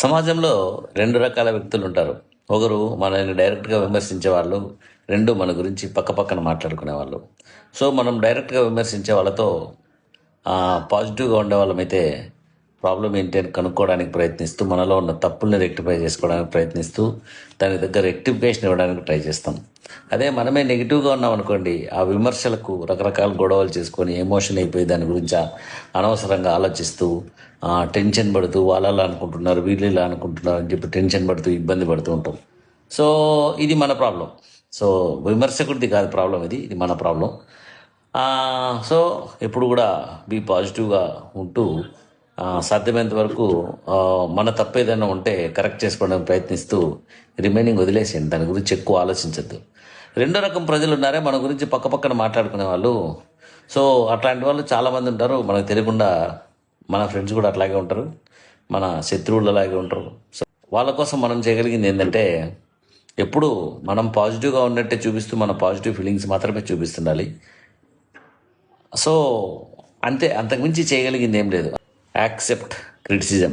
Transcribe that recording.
సమాజంలో రెండు రకాల వ్యక్తులు ఉంటారు. ఒకరు మనల్ని డైరెక్ట్గా విమర్శించే వాళ్ళు, రెండు మన గురించి పక్కపక్కన మాట్లాడుకునే వాళ్ళు. సో మనం డైరెక్ట్గా విమర్శించే వాళ్ళతో పాజిటివ్గా ఉండే వాళ్ళమైతే ప్రాబ్లం ఏంటి అని కనుక్కోవడానికి ప్రయత్నిస్తూ, మనలో ఉన్న తప్పుల్ని రెక్టిఫై చేసుకోవడానికి ప్రయత్నిస్తూ, దానికి దగ్గర రెక్టిఫికేషన్ ఇవ్వడానికి ట్రై చేస్తాం. అదే మనమే నెగిటివ్గా ఉన్నాం అనుకోండి, ఆ విమర్శలకు రకరకాల గొడవలు చేసుకొని ఎమోషన్ అయిపోయి దాని గురించి అనవసరంగా ఆలోచిస్తూ టెన్షన్ పడుతూ, వాళ్ళు అలా అనుకుంటున్నారు, వీళ్ళు ఇలా అనుకుంటున్నారు అని చెప్పి టెన్షన్ పడుతూ ఇబ్బంది పడుతూ ఉంటాం. సో ఇది మన ప్రాబ్లం. సో విమర్శకుడిది కాదు ప్రాబ్లం, ఇది మన ప్రాబ్లం. సో ఎప్పుడు కూడా బీ పాజిటివ్గా ఉంటూ సాధ్యమైనంత వరకు మన తప్పు ఏదైనా ఉంటే కరెక్ట్ చేసుకోవడానికి ప్రయత్నిస్తూ రిమైనింగ్ వదిలేసేయండి, దాని గురించి ఎక్కువ ఆలోచించద్దు. రెండో రకం ప్రజలు ఉన్నారే మన గురించి పక్కపక్కన మాట్లాడుకునే వాళ్ళు. సో అట్లాంటి వాళ్ళు చాలామంది ఉంటారు, మనకు తెలియకుండా. మన ఫ్రెండ్స్ కూడా అట్లాగే ఉంటారు, మన శత్రువులు అలాగే ఉంటారు. సో వాళ్ళ కోసం మనం చేయగలిగింది ఏంటంటే, ఎప్పుడు మనం పాజిటివ్గా ఉన్నట్టే చూపిస్తూ మన పాజిటివ్ ఫీలింగ్స్ మాత్రమే చూపిస్తుండాలి. సో అంతే, అంతకుమించి చేయగలిగింది ఏం లేదు. Accept criticism.